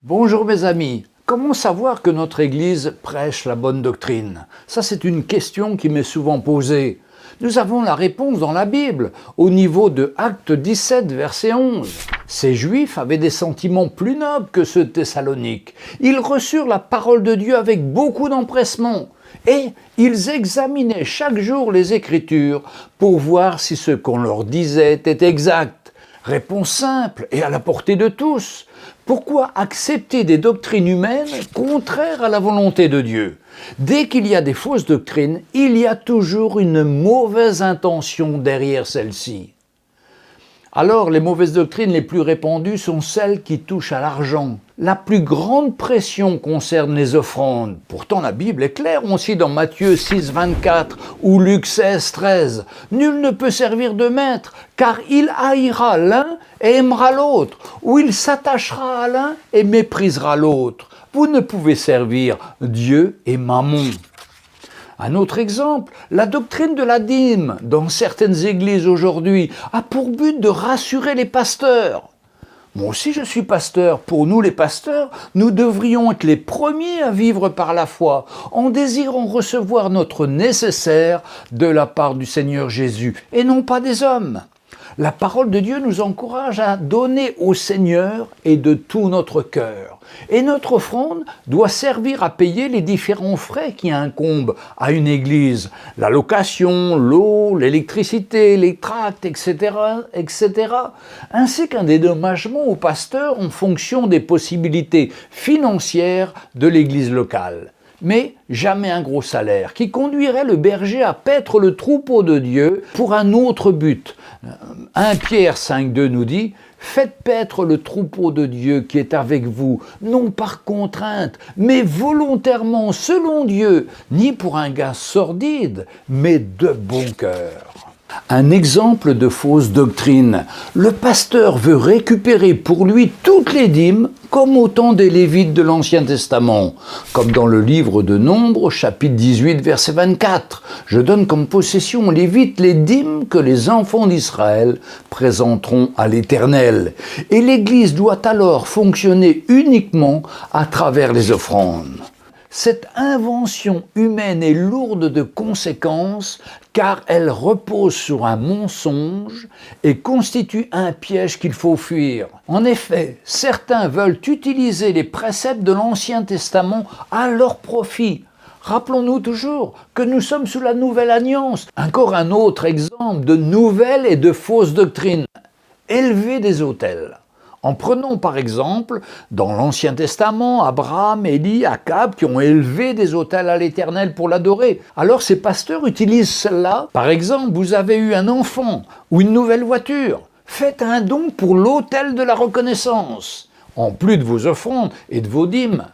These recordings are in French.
Bonjour mes amis, comment savoir que notre Église prêche la bonne doctrine? Ça c'est une question qui m'est souvent posée. Nous avons la réponse dans la Bible, au niveau de Acte 17, verset 11. Ces Juifs avaient des sentiments plus nobles que ceux de Thessalonique. Ils reçurent la parole de Dieu avec beaucoup d'empressement. Et ils examinaient chaque jour les Écritures pour voir si ce qu'on leur disait était exact. Réponse simple et à la portée de tous. Pourquoi accepter des doctrines humaines contraires à la volonté de Dieu? Dès qu'il y a des fausses doctrines, il y a toujours une mauvaise intention derrière celles-ci. Alors, les mauvaises doctrines les plus répandues sont celles qui touchent à l'argent. La plus grande pression concerne les offrandes. Pourtant, la Bible est claire aussi dans Matthieu 6, 24 ou Luc 16, 13. Nul ne peut servir de maître, car il haïra l'un et aimera l'autre, ou il s'attachera à l'un et méprisera l'autre. Vous ne pouvez servir Dieu et Mammon. Un autre exemple, la doctrine de la dîme dans certaines églises aujourd'hui a pour but de rassurer les pasteurs. Moi aussi je suis pasteur. Pour nous les pasteurs, nous devrions être les premiers à vivre par la foi, en désirant recevoir notre nécessaire de la part du Seigneur Jésus, et non pas des hommes. La parole de Dieu nous encourage à donner au Seigneur et de tout notre cœur. Et notre offrande doit servir à payer les différents frais qui incombent à une église. La location, l'eau, l'électricité, les tracts, etc., etc. Ainsi qu'un dédommagement au pasteur en fonction des possibilités financières de l'église locale. Mais jamais un gros salaire qui conduirait le berger à paître le troupeau de Dieu pour un autre but. 1 Pierre 5,2 nous dit « Faites paître le troupeau de Dieu qui est avec vous, non par contrainte, mais volontairement selon Dieu, ni pour un gain sordide, mais de bon cœur. » Un exemple de fausse doctrine. Le pasteur veut récupérer pour lui toutes les dîmes, comme au temps des Lévites de l'Ancien Testament, comme dans le livre de Nombres, chapitre 18, verset 24. « Je donne comme possession aux Lévites les dîmes que les enfants d'Israël présenteront à l'Éternel. » Et l'Église doit alors fonctionner uniquement à travers les offrandes. Cette invention humaine est lourde de conséquences car elle repose sur un mensonge et constitue un piège qu'il faut fuir. En effet, certains veulent utiliser les préceptes de l'Ancien Testament à leur profit. Rappelons-nous toujours que nous sommes sous la Nouvelle Alliance. Encore un autre exemple de nouvelles et de fausses doctrines. Élever des autels. En prenant par exemple, dans l'Ancien Testament, Abraham, Élie, Akab qui ont élevé des autels à l'Éternel pour l'adorer. Alors ces pasteurs utilisent cela. Par exemple, vous avez eu un enfant ou une nouvelle voiture. Faites un don pour l'autel de la reconnaissance, en plus de vos offrandes et de vos dîmes.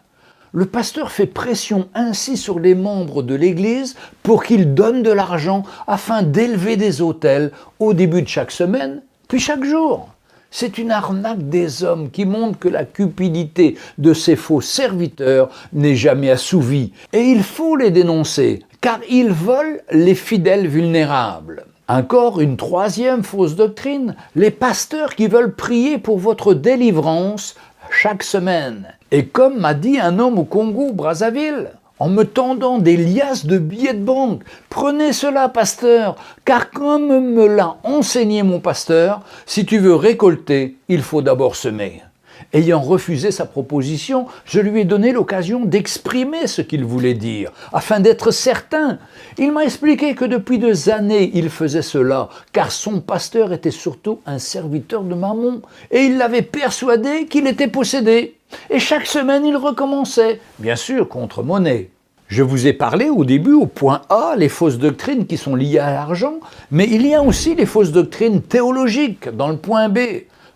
Le pasteur fait pression ainsi sur les membres de l'Église pour qu'ils donnent de l'argent afin d'élever des autels au début de chaque semaine, puis chaque jour. C'est une arnaque des hommes qui montre que la cupidité de ces faux serviteurs n'est jamais assouvie. Et il faut les dénoncer, car ils volent les fidèles vulnérables. Encore une troisième fausse doctrine, les pasteurs qui veulent prier pour votre délivrance chaque semaine. Et comme m'a dit un homme au Congo, Brazzaville, en me tendant des liasses de billets de banque. Prenez cela, pasteur, car comme me l'a enseigné mon pasteur, si tu veux récolter, il faut d'abord semer. Ayant refusé sa proposition, je lui ai donné l'occasion d'exprimer ce qu'il voulait dire, afin d'être certain. Il m'a expliqué que depuis des années, il faisait cela, car son pasteur était surtout un serviteur de Mammon, et il l'avait persuadé qu'il était possédé. Et chaque semaine, il recommençait, bien sûr contre monnaie. Je vous ai parlé au début, au point A, les fausses doctrines qui sont liées à l'argent, mais il y a aussi les fausses doctrines théologiques dans le point B.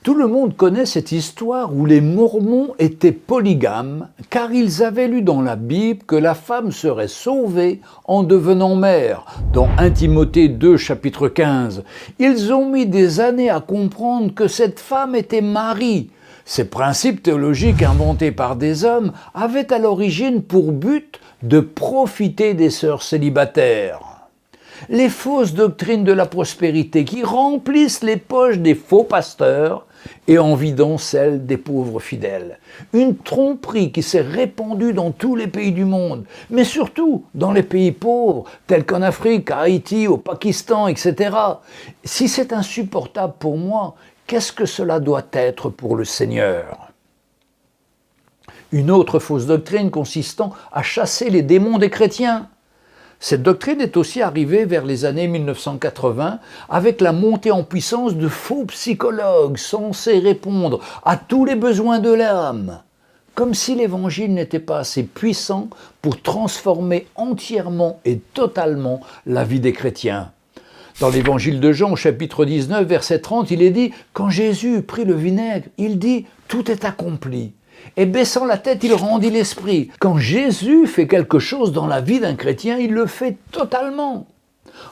Tout le monde connaît cette histoire où les Mormons étaient polygames, car ils avaient lu dans la Bible que la femme serait sauvée en devenant mère, dans 1 Timothée 2, chapitre 15. Ils ont mis des années à comprendre que cette femme était Marie. Ces principes théologiques inventés par des hommes avaient à l'origine pour but de profiter des sœurs célibataires. les fausses doctrines de la prospérité qui remplissent les poches des faux pasteurs et en vidant celles des pauvres fidèles. Une tromperie qui s'est répandue dans tous les pays du monde, mais surtout dans les pays pauvres, tels qu'en Afrique, à Haïti, au Pakistan, etc. Si c'est insupportable pour moi, qu'est-ce que cela doit être pour le Seigneur ? Une autre fausse doctrine consistant à chasser les démons des chrétiens. Cette doctrine est aussi arrivée vers les années 1980 avec la montée en puissance de faux psychologues censés répondre à tous les besoins de l'âme, comme si l'Évangile n'était pas assez puissant pour transformer entièrement et totalement la vie des chrétiens. Dans l'Évangile de Jean, au chapitre 19, verset 30, il est dit « Quand Jésus prit le vinaigre, il dit « Tout est accompli ». Et baissant la tête, il rendit l'esprit. Quand Jésus fait quelque chose dans la vie d'un chrétien, il le fait totalement.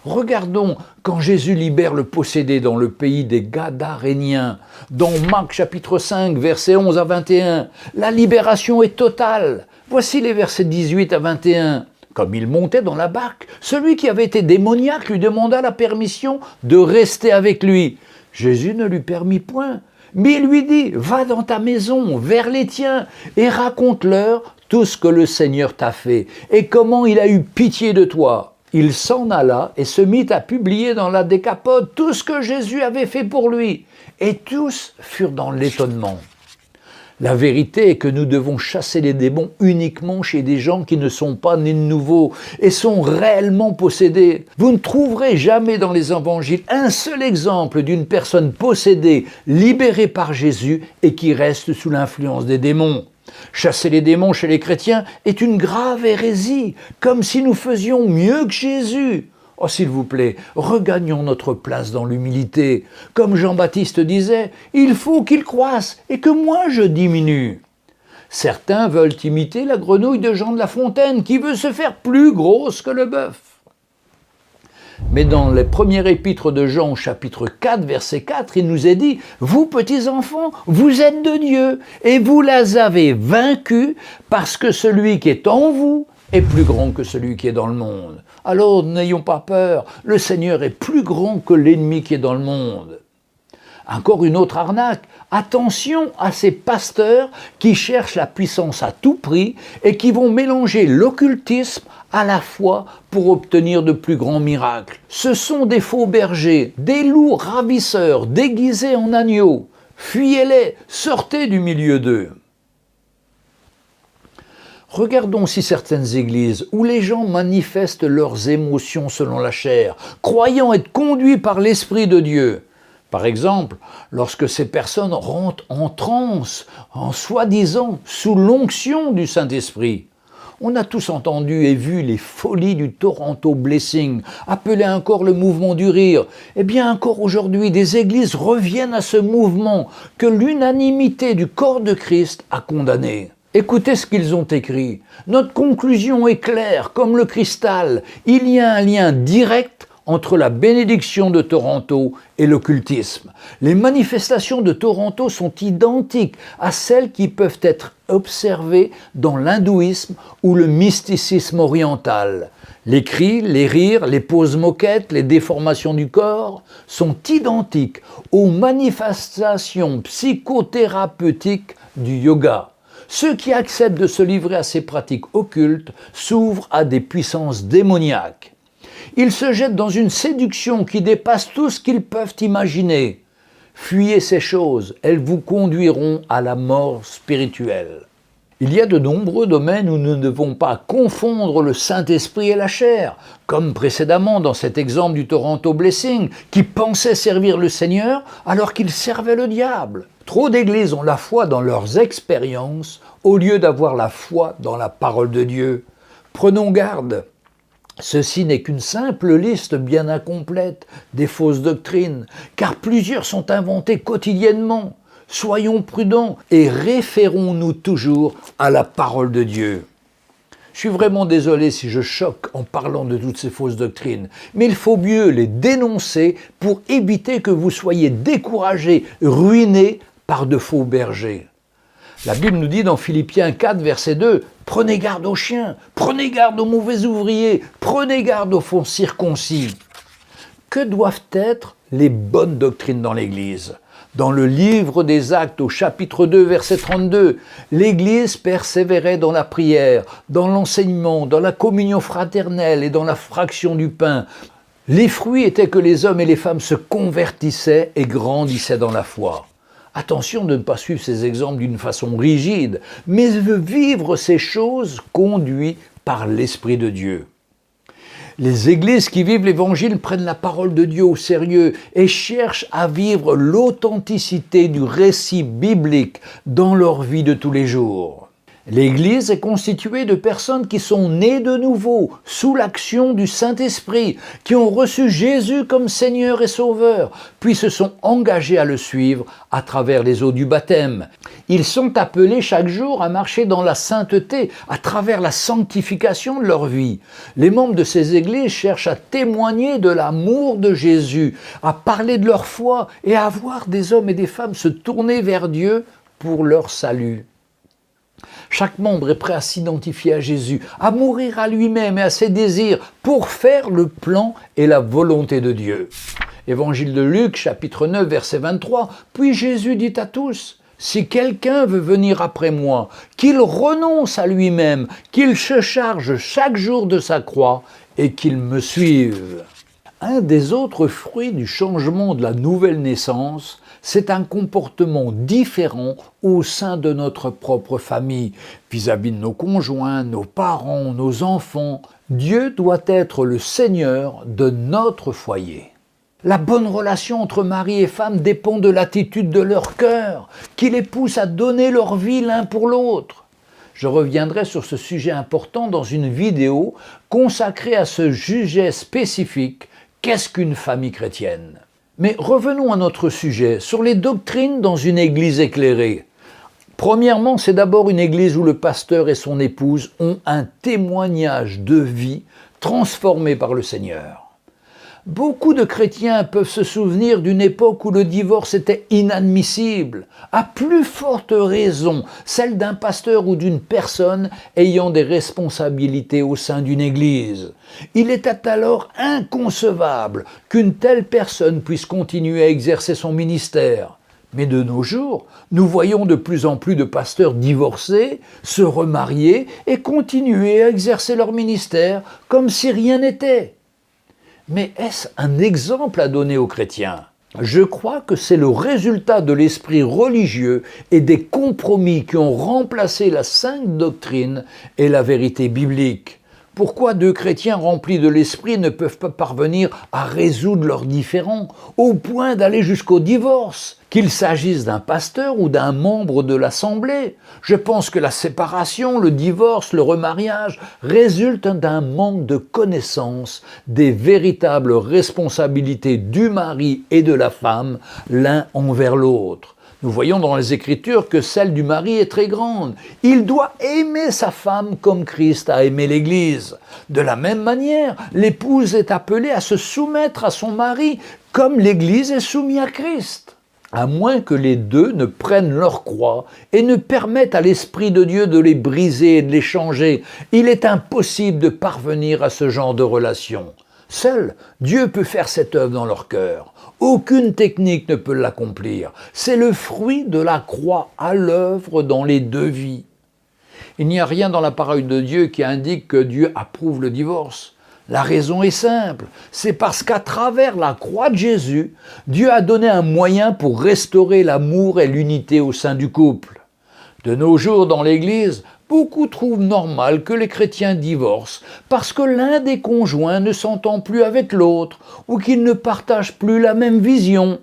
Regardons quand Jésus libère le possédé dans le pays des Gadaréniens. Dans Marc chapitre 5, versets 11 à 21, la libération est totale. Voici les versets 18 à 21. Comme il montait dans la barque, celui qui avait été démoniaque lui demanda la permission de rester avec lui. Jésus ne lui permit point. Mais il lui dit, va dans ta maison, vers les tiens, et raconte-leur tout ce que le Seigneur t'a fait, et comment il a eu pitié de toi. Il s'en alla et se mit à publier dans la Décapode tout ce que Jésus avait fait pour lui. Et tous furent dans l'étonnement. La vérité est que nous devons chasser les démons uniquement chez des gens qui ne sont pas nés de nouveau et sont réellement possédés. Vous ne trouverez jamais dans les évangiles un seul exemple d'une personne possédée, libérée par Jésus et qui reste sous l'influence des démons. Chasser les démons chez les chrétiens est une grave hérésie, comme si nous faisions mieux que Jésus. Oh, s'il vous plaît, regagnons notre place dans l'humilité. Comme Jean-Baptiste disait, il faut qu'il croisse et que moi je diminue. Certains veulent imiter la grenouille de Jean de La Fontaine qui veut se faire plus grosse que le bœuf. Mais dans les premiers épîtres de Jean, chapitre 4, verset 4, il nous est dit « Vous, petits enfants, vous êtes de Dieu et vous les avez vaincus parce que celui qui est en vous est plus grand que celui qui est dans le monde. » Alors n'ayons pas peur, le Seigneur est plus grand que l'ennemi qui est dans le monde. Encore une autre arnaque, attention à ces pasteurs qui cherchent la puissance à tout prix et qui vont mélanger l'occultisme à la foi pour obtenir de plus grands miracles. Ce sont des faux bergers, des loups ravisseurs déguisés en agneaux. Fuyez-les, sortez du milieu d'eux. Regardons si certaines églises où les gens manifestent leurs émotions selon la chair, croyant être conduits par l'Esprit de Dieu. Par exemple, lorsque ces personnes rentrent en transe, en soi-disant sous l'onction du Saint-Esprit. On a tous entendu et vu les folies du Toronto Blessing, appelé encore le mouvement du rire. Eh bien, encore aujourd'hui, des églises reviennent à ce mouvement que l'unanimité du corps de Christ a condamné. Écoutez ce qu'ils ont écrit. Notre conclusion est claire, comme le cristal. Il y a un lien direct entre la bénédiction de Toronto et l'occultisme. Les manifestations de Toronto sont identiques à celles qui peuvent être observées dans l'hindouisme ou le mysticisme oriental. Les cris, les rires, les poses moquettes, les déformations du corps sont identiques aux manifestations psychothérapeutiques du yoga. Ceux qui acceptent de se livrer à ces pratiques occultes s'ouvrent à des puissances démoniaques. Ils se jettent dans une séduction qui dépasse tout ce qu'ils peuvent imaginer. Fuyez ces choses, elles vous conduiront à la mort spirituelle. Il y a de nombreux domaines où nous ne devons pas confondre le Saint-Esprit et la chair, comme précédemment dans cet exemple du Toronto Blessing, qui pensait servir le Seigneur alors qu'il servait le diable. Trop d'églises ont la foi dans leurs expériences au lieu d'avoir la foi dans la parole de Dieu. Prenons garde. Ceci n'est qu'une simple liste bien incomplète des fausses doctrines, car plusieurs sont inventées quotidiennement. Soyons prudents et référons-nous toujours à la parole de Dieu. Je suis vraiment désolé si je choque en parlant de toutes ces fausses doctrines, mais il faut mieux les dénoncer pour éviter que vous soyez découragés, ruinés par de faux bergers. La Bible nous dit dans Philippiens 4, verset 2, « Prenez garde aux chiens, prenez garde aux mauvais ouvriers, prenez garde aux faux circoncis. » Que doivent être les bonnes doctrines dans l'Église ? Dans le livre des Actes, au chapitre 2, verset 32, l'Église persévérait dans la prière, dans l'enseignement, dans la communion fraternelle et dans la fraction du pain. Les fruits étaient que les hommes et les femmes se convertissaient et grandissaient dans la foi. Attention de ne pas suivre ces exemples d'une façon rigide, mais de vivre ces choses conduits par l'Esprit de Dieu. Les églises qui vivent l'Évangile prennent la parole de Dieu au sérieux et cherchent à vivre l'authenticité du récit biblique dans leur vie de tous les jours. L'Église est constituée de personnes qui sont nées de nouveau, sous l'action du Saint-Esprit, qui ont reçu Jésus comme Seigneur et Sauveur, puis se sont engagés à le suivre à travers les eaux du baptême. Ils sont appelés chaque jour à marcher dans la sainteté, à travers la sanctification de leur vie. Les membres de ces églises cherchent à témoigner de l'amour de Jésus, à parler de leur foi et à voir des hommes et des femmes se tourner vers Dieu pour leur salut. Chaque membre est prêt à s'identifier à Jésus, à mourir à lui-même et à ses désirs pour faire le plan et la volonté de Dieu. Évangile de Luc, chapitre 9, verset 23, « Puis Jésus dit à tous, « Si quelqu'un veut venir après moi, qu'il renonce à lui-même, qu'il se charge chaque jour de sa croix et qu'il me suive. » Un des autres fruits du changement de la nouvelle naissance, c'est un comportement différent au sein de notre propre famille, vis-à-vis de nos conjoints, nos parents, nos enfants. Dieu doit être le Seigneur de notre foyer. La bonne relation entre mari et femme dépend de l'attitude de leur cœur, qui les pousse à donner leur vie l'un pour l'autre. Je reviendrai sur ce sujet important dans une vidéo consacrée à ce sujet spécifique, qu'est-ce qu'une famille chrétienne ? Mais revenons à notre sujet, sur les doctrines dans une église éclairée. Premièrement, c'est d'abord une église où le pasteur et son épouse ont un témoignage de vie transformé par le Seigneur. Beaucoup de chrétiens peuvent se souvenir d'une époque où le divorce était inadmissible, à plus forte raison celle d'un pasteur ou d'une personne ayant des responsabilités au sein d'une église. Il était alors inconcevable qu'une telle personne puisse continuer à exercer son ministère. Mais de nos jours, nous voyons de plus en plus de pasteurs divorcer, se remarier et continuer à exercer leur ministère comme si rien n'était. Mais est-ce un exemple à donner aux chrétiens ? Je crois que c'est le résultat de l'esprit religieux et des compromis qui ont remplacé la sainte doctrine et la vérité biblique. Pourquoi deux chrétiens remplis de l'esprit ne peuvent pas parvenir à résoudre leurs différends, au point d'aller jusqu'au divorce, qu'il s'agisse d'un pasteur ou d'un membre de l'assemblée? Je pense que la séparation, le divorce, le remariage résultent d'un manque de connaissance des véritables responsabilités du mari et de la femme l'un envers l'autre. Nous voyons dans les Écritures que celle du mari est très grande. Il doit aimer sa femme comme Christ a aimé l'Église. De la même manière, l'épouse est appelée à se soumettre à son mari comme l'Église est soumise à Christ. À moins que les deux ne prennent leur croix et ne permettent à l'Esprit de Dieu de les briser et de les changer, il est impossible de parvenir à ce genre de relation. Seul Dieu peut faire cette œuvre dans leur cœur. Aucune technique ne peut l'accomplir. C'est le fruit de la croix à l'œuvre dans les deux vies. Il n'y a rien dans la parole de Dieu qui indique que Dieu approuve le divorce. La raison est simple, c'est parce qu'à travers la croix de Jésus, Dieu a donné un moyen pour restaurer l'amour et l'unité au sein du couple. De nos jours dans l'Église, beaucoup trouvent normal que les chrétiens divorcent parce que l'un des conjoints ne s'entend plus avec l'autre ou qu'ils ne partagent plus la même vision.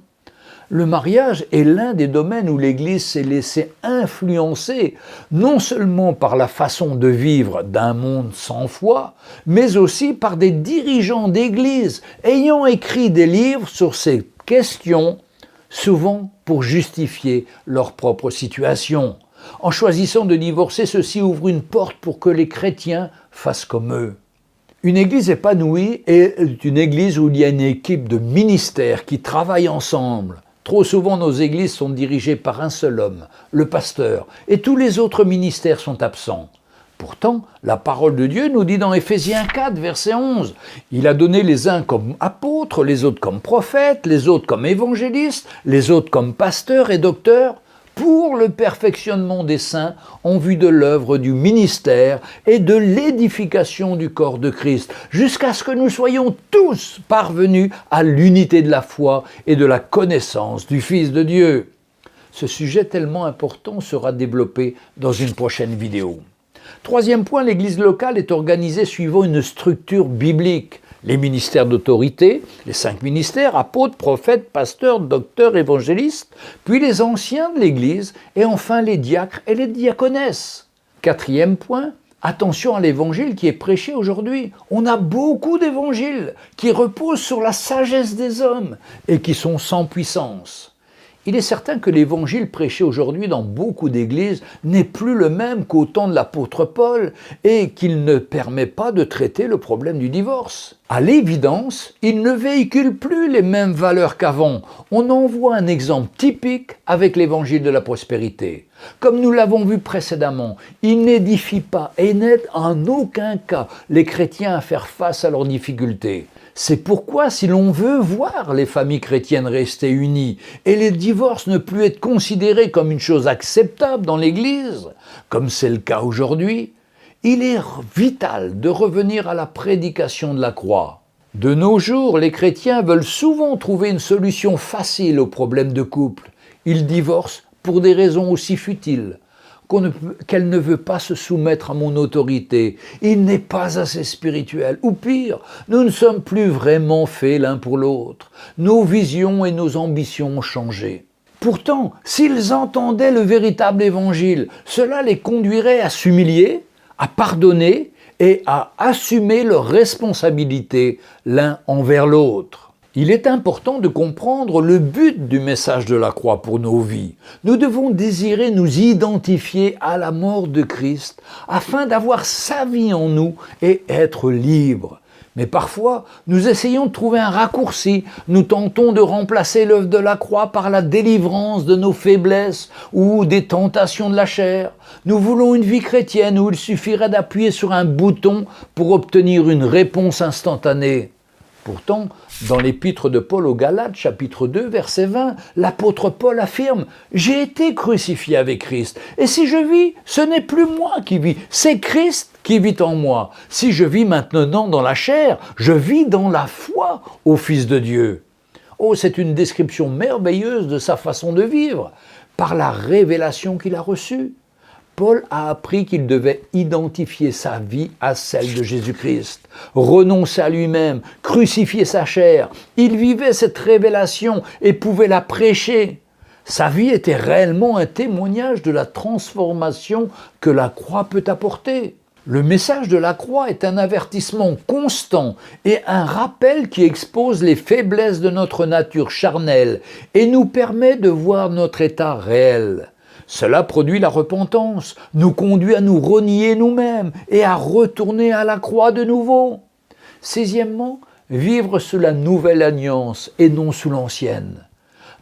Le mariage est l'un des domaines où l'Église s'est laissée influencer non seulement par la façon de vivre d'un monde sans foi, mais aussi par des dirigeants d'Église ayant écrit des livres sur ces questions, souvent pour justifier leur propre situation. En choisissant de divorcer, ceux-ci ouvrent une porte pour que les chrétiens fassent comme eux. Une église épanouie est une église où il y a une équipe de ministères qui travaillent ensemble. Trop souvent, nos églises sont dirigées par un seul homme, le pasteur, et tous les autres ministères sont absents. Pourtant, la parole de Dieu nous dit dans Éphésiens 4, verset 11, « Il a donné les uns comme apôtres, les autres comme prophètes, les autres comme évangélistes, les autres comme pasteurs et docteurs, pour le perfectionnement des saints en vue de l'œuvre du ministère et de l'édification du corps de Christ, jusqu'à ce que nous soyons tous parvenus à l'unité de la foi et de la connaissance du Fils de Dieu. » Ce sujet tellement important sera développé dans une prochaine vidéo. Troisième point, l'Église locale est organisée suivant une structure biblique. Les ministères d'autorité, les 5 ministères, apôtres, prophètes, pasteurs, docteurs, évangélistes, puis les anciens de l'Église, et enfin les diacres et les diaconesses. Quatrième point, attention à l'évangile qui est prêché aujourd'hui. On a beaucoup d'évangiles qui reposent sur la sagesse des hommes et qui sont sans puissance. Il est certain que l'évangile prêché aujourd'hui dans beaucoup d'églises n'est plus le même qu'au temps de l'apôtre Paul et qu'il ne permet pas de traiter le problème du divorce. À l'évidence, il ne véhicule plus les mêmes valeurs qu'avant. On en voit un exemple typique avec l'évangile de la prospérité. Comme nous l'avons vu précédemment, il n'édifie pas et n'aide en aucun cas les chrétiens à faire face à leurs difficultés. C'est pourquoi, si l'on veut voir les familles chrétiennes rester unies et les divorces ne plus être considérés comme une chose acceptable dans l'Église, comme c'est le cas aujourd'hui, il est vital de revenir à la prédication de la croix. De nos jours, les chrétiens veulent souvent trouver une solution facile aux problèmes de couple. Ils divorcent pour des raisons aussi futiles qu'elle ne veut pas se soumettre à mon autorité, il n'est pas assez spirituel, ou pire, nous ne sommes plus vraiment faits l'un pour l'autre, nos visions et nos ambitions ont changé. Pourtant, s'ils entendaient le véritable évangile, cela les conduirait à s'humilier, à pardonner et à assumer leurs responsabilités l'un envers l'autre. Il est important de comprendre le but du message de la croix pour nos vies. Nous devons désirer nous identifier à la mort de Christ afin d'avoir sa vie en nous et être libres. Mais parfois, nous essayons de trouver un raccourci, nous tentons de remplacer l'œuvre de la croix par la délivrance de nos faiblesses ou des tentations de la chair. Nous voulons une vie chrétienne où il suffirait d'appuyer sur un bouton pour obtenir une réponse instantanée. Pourtant, dans l'épître de Paul aux Galates, chapitre 2, verset 20, l'apôtre Paul affirme « J'ai été crucifié avec Christ, et si je vis, ce n'est plus moi qui vis, c'est Christ qui vit en moi. Si je vis maintenant dans la chair, je vis dans la foi au Fils de Dieu. » Oh, c'est une description merveilleuse de sa façon de vivre, par la révélation qu'il a reçue. Paul a appris qu'il devait identifier sa vie à celle de Jésus-Christ, renoncer à lui-même, crucifier sa chair. Il vivait cette révélation et pouvait la prêcher. Sa vie était réellement un témoignage de la transformation que la croix peut apporter. Le message de la croix est un avertissement constant et un rappel qui expose les faiblesses de notre nature charnelle et nous permet de voir notre état réel. Cela produit la repentance, nous conduit à nous renier nous-mêmes et à retourner à la croix de nouveau. Sixièmement, vivre sous la nouvelle alliance et non sous l'ancienne.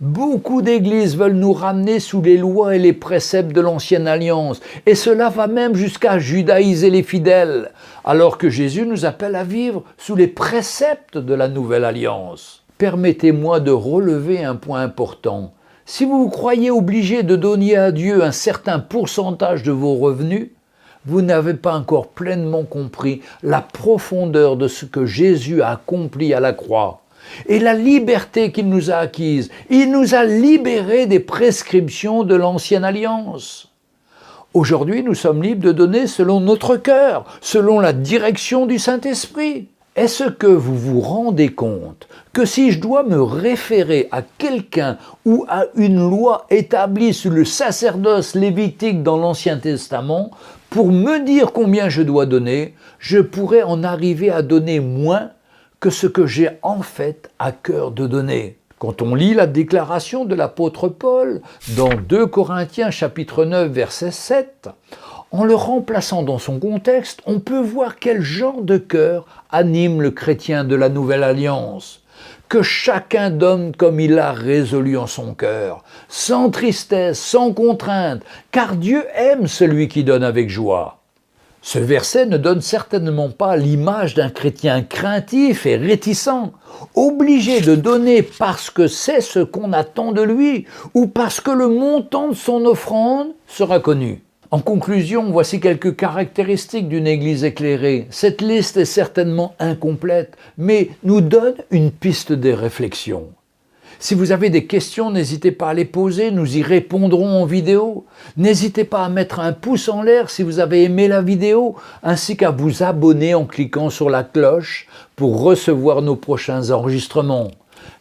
Beaucoup d'églises veulent nous ramener sous les lois et les préceptes de l'ancienne alliance, et cela va même jusqu'à judaïser les fidèles, alors que Jésus nous appelle à vivre sous les préceptes de la nouvelle alliance. Permettez-moi de relever un point important. Si vous vous croyez obligé de donner à Dieu un certain pourcentage de vos revenus, vous n'avez pas encore pleinement compris la profondeur de ce que Jésus a accompli à la croix et la liberté qu'il nous a acquise. Il nous a libérés des prescriptions de l'ancienne alliance. Aujourd'hui, nous sommes libres de donner selon notre cœur, selon la direction du Saint-Esprit. Est-ce que vous vous rendez compte que si je dois me référer à quelqu'un ou à une loi établie sous le sacerdoce lévitique dans l'Ancien Testament, pour me dire combien je dois donner, je pourrais en arriver à donner moins que ce que j'ai en fait à cœur de donner. Quand on lit la déclaration de l'apôtre Paul dans 2 Corinthiens chapitre 9 verset 7, en le remplaçant dans son contexte, on peut voir quel genre de cœur anime le chrétien de la Nouvelle Alliance. que chacun donne comme il a résolu en son cœur, sans tristesse, sans contrainte, car Dieu aime celui qui donne avec joie. Ce verset ne donne certainement pas l'image d'un chrétien craintif et réticent, obligé de donner parce que c'est ce qu'on attend de lui ou parce que le montant de son offrande sera connu. En conclusion, voici quelques caractéristiques d'une Église éclairée. Cette liste est certainement incomplète, mais nous donne une piste de réflexion. Si vous avez des questions, n'hésitez pas à les poser, nous y répondrons en vidéo. N'hésitez pas à mettre un pouce en l'air si vous avez aimé la vidéo, ainsi qu'à vous abonner en cliquant sur la cloche pour recevoir nos prochains enregistrements.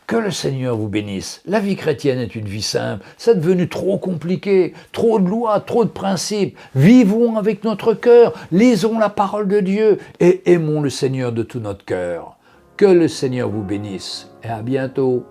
Que le Seigneur vous bénisse. La vie chrétienne est une vie simple. C'est devenu trop compliqué, trop de lois, trop de principes. Vivons avec notre cœur, lisons la parole de Dieu et aimons le Seigneur de tout notre cœur. Que le Seigneur vous bénisse et à bientôt.